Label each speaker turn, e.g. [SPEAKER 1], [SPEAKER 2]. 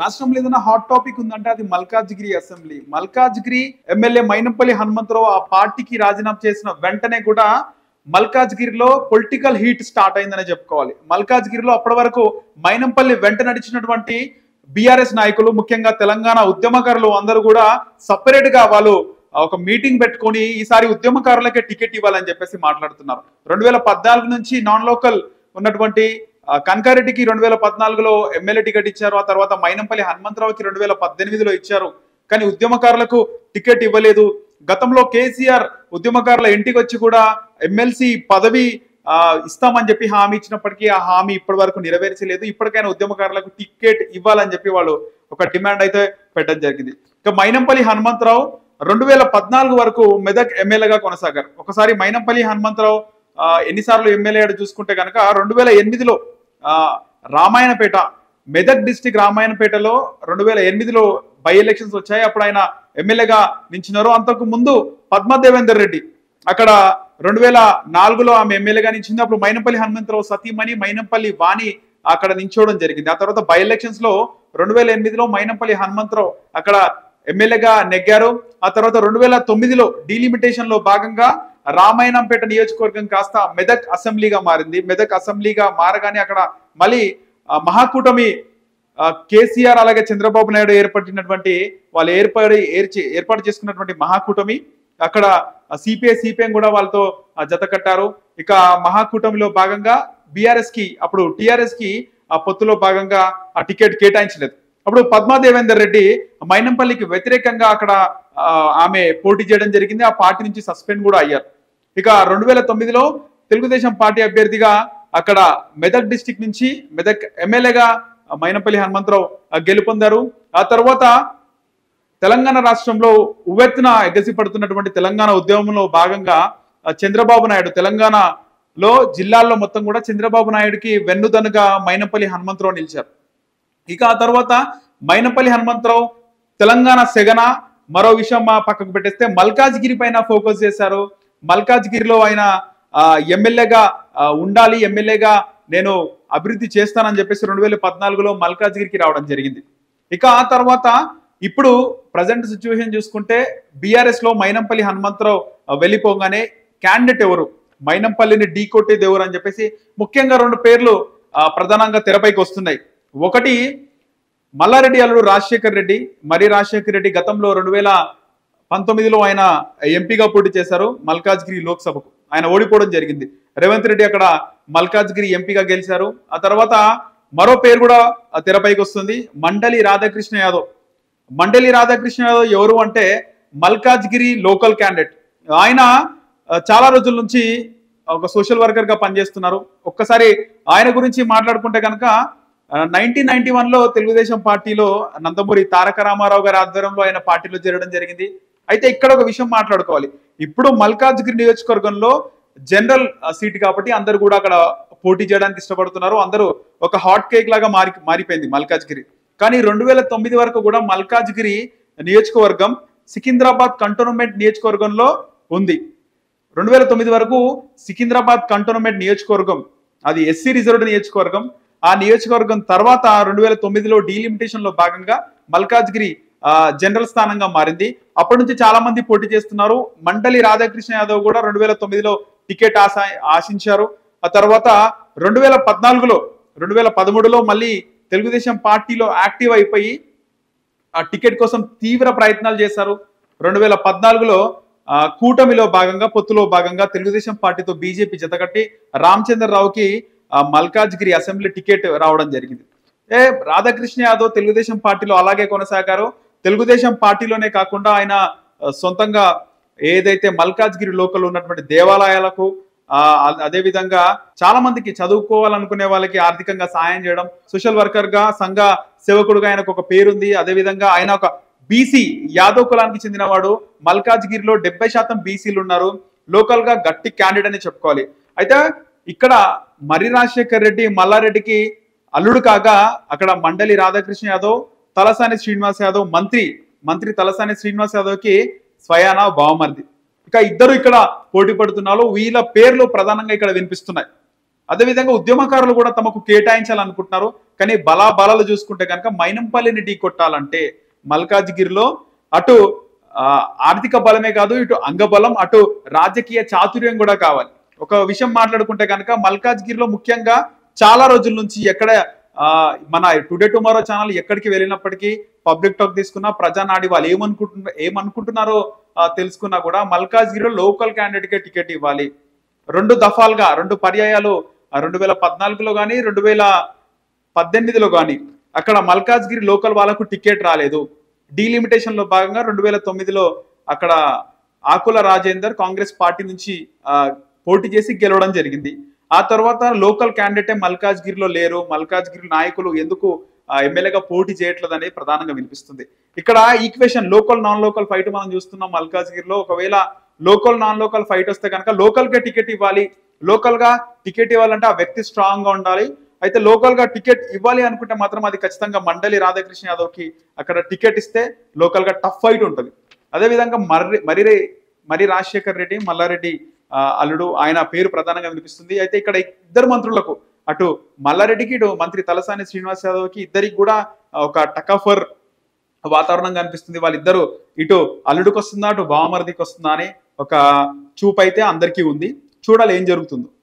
[SPEAKER 1] రాష్ట్రంలో ఏదైనా hot topic ఉందంటే అది మల్కాజ్గిరి అసెంబ్లీ. మల్కాజ్గిరి ఎమ్మెల్యే మైనంపల్లి హనుమంతరావు ఆ పార్టీకి రాజీనామా చేసిన వెంటనే కూడా మల్కాజ్గిరిలో పొలిటికల్ హీట్ స్టార్ట్ అయిందనే చెప్పుకోవాలి. మల్కాజ్గిరిలో అప్పటి వరకు మైనంపల్లి వెంట నడిచినటువంటి బీఆర్ఎస్ నాయకులు, ముఖ్యంగా తెలంగాణ ఉద్యమకారులు అందరూ కూడా సపరేట్ గా వాళ్ళు ఒక మీటింగ్ పెట్టుకొని ఈసారి ఉద్యమకారులకే టికెట్ ఇవ్వాలని చెప్పేసి మాట్లాడుతున్నారు. 2014 నుంచి నాన్ లోకల్ ఉన్నటువంటి కనకారెడ్డికి 2014లో ఎమ్మెల్యే టికెట్ ఇచ్చారు. ఆ తర్వాత మైనంపల్లి హనుమంతరావుకి 2018లో ఇచ్చారు. కానీ ఉద్యమకారులకు టికెట్ ఇవ్వలేదు. గతంలో కేసీఆర్ ఉద్యమకారుల ఇంటికి వచ్చి కూడా ఎమ్మెల్సీ పదవి ఇస్తామని చెప్పి హామీ ఇచ్చినప్పటికీ ఆ హామీ ఇప్పటి వరకు నెరవేర్చలేదు. ఇప్పటికైనా ఉద్యమకారులకు టికెట్ ఇవ్వాలని చెప్పి వాళ్ళు ఒక డిమాండ్ అయితే పెట్టడం జరిగింది. ఇక మైనంపల్లి హనుమంతరావు 2014 వరకు మెదక్ ఎమ్మెల్యేగా కొనసాగారు. ఒకసారి మైనంపల్లి హనుమంతరావు ఎన్నిసార్లు ఎమ్మెల్యే చూసుకుంటే కనుక 2008లో రామాయణపేట, మెదక్ డిస్టిక్ రామాయణపేటలో 2008లో బై ఎలక్షన్స్ వచ్చాయి. అప్పుడు ఆయన ఎమ్మెల్యేగా నిలిచినారు. అంతకు ముందు పద్మదేవేందర్ రెడ్డి అక్కడ 2004లో ఆమె ఎమ్మెల్యేగా నిలిచింది. అప్పుడు మైనంపల్లి హనుమంతరావు సతీమణి మైనంపల్లి వాణి అక్కడ నిల్చోవడం జరిగింది. ఆ తర్వాత బై ఎలక్షన్స్ లో 2008లో మైనంపల్లి హనుమంతరావు అక్కడ ఎమ్మెల్యేగా నెగ్గారు. ఆ తర్వాత 2009లో డీలిమిటేషన్ లో భాగంగా రామాయణంపేట నియోజకవర్గం కాస్త మెదక్ అసెంబ్లీగా మారింది. మెదక్ అసెంబ్లీగా మారగానే అక్కడ మళ్ళీ మహాకూటమి కేసీఆర్ అలాగే చంద్రబాబు నాయుడు ఏర్పడినటువంటి వాళ్ళు ఏర్పాటు చేసుకున్నటువంటి మహాకూటమి అక్కడ సిపిఐ కూడా వాళ్ళతో జత కట్టారు. ఇక మహాకూటమిలో భాగంగా బీఆర్ఎస్ కి అప్పుడు టిఆర్ఎస్ కి ఆ పొత్తులో భాగంగా ఆ టికెట్ కేటాయించలేదు. అప్పుడు పద్మాదేవేందర్ రెడ్డి మైనంపల్లికి వ్యతిరేకంగా అక్కడ ఆమె పోటీ చేయడం జరిగింది. ఆ పార్టీ నుంచి సస్పెండ్ కూడా అయ్యారు. ఇక 2009లో తెలుగుదేశం పార్టీ అభ్యర్థిగా అక్కడ మెదక్ డిస్టిక్ నుంచి మెదక్ ఎమ్మెల్యేగా మైనంపల్లి హనుమంతరావు గెలుపొందారు. ఆ తర్వాత తెలంగాణ రాష్ట్రంలో ఉవ్వెత్తున ఎగసిపడుతున్నటువంటి తెలంగాణ ఉద్యమంలో భాగంగా చంద్రబాబు నాయుడు తెలంగాణలో జిల్లాల్లో మొత్తం కూడా చంద్రబాబు నాయుడుకి వెన్నుదన్నుగా మైనంపల్లి హనుమంతరావు నిలిచారు. ఇక ఆ తర్వాత మైనంపల్లి హనుమంతరావు తెలంగాణ సెగన మరో విషయం పక్కకు పెట్టేస్తే మల్కాజ్గిరి పైన ఫోకస్ చేశారు. మల్కాజ్గిరిలో ఆయన ఎమ్మెల్యేగా ఉండాలి, ఎమ్మెల్యేగా నేను అభివృద్ధి చేస్తానని చెప్పేసి 2014లో మల్కాజ్గిరికి రావడం జరిగింది. ఇక ఆ తర్వాత ఇప్పుడు ప్రజెంట్ సిచ్యువేషన్ చూసుకుంటే బీఆర్ఎస్ లో మైనంపల్లి హనుమంతరావు వెళ్ళిపోగానే క్యాండిడేట్ ఎవరు, మైనంపల్లిని ఢీ కొట్టేది ఎవరు అని చెప్పేసి ముఖ్యంగా 2 పేర్లు ప్రధానంగా తెరపైకి వస్తున్నాయి. ఒకటి మల్లారెడ్డి అల్లుడు రాజశేఖర్ రెడ్డి. మరి రాజశేఖర్ రెడ్డి గతంలో 2019లో ఆయన ఎంపీగా పోటీ చేశారు మల్కాజ్గిరి లోక్సభకు. ఆయన ఓడిపోవడం జరిగింది. రేవంత్ రెడ్డి అక్కడ మల్కాజ్గిరి ఎంపీగా గెలిచారు. ఆ తర్వాత మరో పేరు కూడా తెరపైకి వస్తుంది, మండలి రాధాకృష్ణ యాదవ్. మండలి రాధాకృష్ణ యాదవ్ ఎవరు అంటే మల్కాజ్గిరి లోకల్ క్యాండిడేట్. ఆయన చాలా రోజుల నుంచి ఒక సోషల్ వర్కర్ గా పనిచేస్తున్నారు. ఒక్కసారి ఆయన గురించి మాట్లాడుకుంటే కనుక 1991లో తెలుగుదేశం పార్టీలో నందమూరి తారక రామారావు గారి ఆధ్వర్యంలో ఆయన పార్టీలో చేరడం జరిగింది. అయితే ఇక్కడ ఒక విషయం మాట్లాడుకోవాలి. ఇప్పుడు మల్కాజ్గిరి నియోజకవర్గంలో జనరల్ సీట్ కాబట్టి అందరూ కూడా అక్కడ పోటీ చేయడానికి ఇష్టపడుతున్నారు. అందరూ ఒక హాట్ కేక్ లాగా మారిపోయింది మల్కాజ్గిరి. కానీ 2009 వరకు కూడా మల్కాజ్గిరి నియోజకవర్గం సికింద్రాబాద్ కంటోన్మెంట్ నియోజకవర్గంలో ఉంది. 2009 వరకు సికింద్రాబాద్ కంటోన్మెంట్ నియోజకవర్గం అది ఎస్సీ రిజర్వ్డ్ నియోజకవర్గం. ఆ నియోజకవర్గం తర్వాత 2009లో డీలిమిటేషన్ లో భాగంగా మల్కాజ్గిరి జనరల్ స్థానంగా మారింది. అప్పటి నుంచి చాలా మంది పోటీ చేస్తున్నారు. మండలి రాధాకృష్ణ యాదవ్ కూడా 2009లో టికెట్ ఆశించారు. ఆ తర్వాత 2013లో మళ్ళీ తెలుగుదేశం పార్టీలో యాక్టివ్ అయిపోయి ఆ టికెట్ కోసం తీవ్ర ప్రయత్నాలు చేశారు. 2014లో కూటమిలో భాగంగా పొత్తులో భాగంగా తెలుగుదేశం పార్టీతో బీజేపీ జతకట్టి రామచంద్రరావుకి మల్కాజ్గిరి అసెంబ్లీ టికెట్ రావడం జరిగింది. రాధాకృష్ణ యాదవ్ తెలుగుదేశం పార్టీలో అలాగే కొనసాగారు. తెలుగుదేశం పార్టీలోనే కాకుండా ఆయన సొంతంగా ఏదైతే మల్కాజ్గిరి లోకల్ ఉన్నటువంటి దేవాలయాలకు అదే విధంగా చాలా మందికి చదువుకోవాలనుకునే వాళ్ళకి ఆర్థికంగా సాయం చేయడం, సోషల్ వర్కర్ గా సంఘ సేవకుడుగా ఆయనకు ఒక పేరుంది. అదే విధంగా ఆయన ఒక బీసీ యాదవ్ కులానికి చెందినవాడు. మల్కాజ్గిరిలో 70% బీసీలు ఉన్నారు. లోకల్ గా గట్టి క్యాండిడేట్ అని చెప్పుకోవాలి. అయితే ఇక్కడ మరి రాజశేఖర్ రెడ్డి మల్లారెడ్డికి అల్లుడు కాగా అక్కడ మండలి రాధాకృష్ణ యాదవ్, తలసాని శ్రీనివాస్ యాదవ్ మంత్రి తలసాని శ్రీనివాస్ యాదవ్ కి స్వయానా బావమర్ది. ఇక ఇద్దరు ఇక్కడ పోటీ పడుతున్నారు. వీళ్ళ పేర్లు ప్రధానంగా ఇక్కడ వినిపిస్తున్నాయి. అదేవిధంగా ఉద్యమకారులు కూడా తమకు కేటాయించాలనుకుంటున్నారు. కానీ బలాబలాలు చూసుకుంటే కనుక మైనంపల్లిని ఢీ కొట్టాలంటే మల్కాజ్గిరిలో అటు ఆర్థిక బలమే కాదు, ఇటు అంగబలం, అటు రాజకీయ చాతుర్యం కూడా కావాలి. ఒక విషయం మాట్లాడుకుంటే కనుక మల్కాజ్గిరిలో ముఖ్యంగా చాలా రోజుల నుంచి ఎక్కడ మన టుడే టుమారో ఛానల్ ఎక్కడికి వెళ్ళినప్పటికీ పబ్లిక్ టాక్ తీసుకున్నా, ప్రజానాడి వాళ్ళు ఏమనుకుంటున్నారో తెలుసుకున్నా కూడా మల్కాజ్గిరిలో లోకల్ క్యాండిడేట్ కే టికెట్ ఇవ్వాలి. 2 దఫాలుగా 2 పర్యాయాలు 2014లో కానీ 2018లో కానీ అక్కడ మల్కాజ్గిరి లోకల్ వాళ్ళకు టికెట్ రాలేదు. డీలిమిటేషన్ లో భాగంగా 2009లో అక్కడ ఆకుల రాజేందర్ కాంగ్రెస్ పార్టీ నుంచి పోటీ చేసి గెలవడం జరిగింది. ఆ తర్వాత లోకల్ క్యాండిడేటే మల్కాజ్గిరిలో లేరు, మల్కాజ్గిరి నాయకులు ఎందుకు ఎమ్మెల్యేగా పోటీ చేయట్లేదు అనేది ప్రధానంగా వినిపిస్తుంది. ఇక్కడ equation local non local fight మనం చూస్తున్నాం మల్కాజ్గిరిలో. ఒకవేళ లోకల్ నాన్ లోకల్ ఫైట్ వస్తే కనుక లోకల్ గా టికెట్ ఇవ్వాలి. లోకల్ గా టికెట్ ఇవ్వాలంటే ఆ వ్యక్తి స్ట్రాంగ్ గా ఉండాలి. అయితే లోకల్ గా టికెట్ ఇవ్వాలి అనుకుంటే మాత్రం అది ఖచ్చితంగా మండలి రాధాకృష్ణ యాదవ్ కి అక్కడ టికెట్ ఇస్తే లోకల్ గా టఫ్ ఫైట్ ఉంటుంది. అదేవిధంగా మరి రాజశేఖర్ రెడ్డి మల్లారెడ్డి అల్లుడు ఆయన పేరు ప్రధానంగా వినిపిస్తుంది. అయితే ఇక్కడ ఇద్దరు మంత్రులకు అటు మల్లారెడ్డికి ఇటు మంత్రి తలసాని శ్రీనివాస్ యాదవ్ కి ఇద్దరికి కూడా ఒక టకఫర్ వాతావరణం కనిపిస్తుంది. వాళ్ళిద్దరు ఇటు అల్లుడికి వస్తుందా అటు బావమరిదికి వస్తుందా అని ఒక చూపు అయితే అందరికీ ఉంది. చూడాలి ఏం జరుగుతుందో.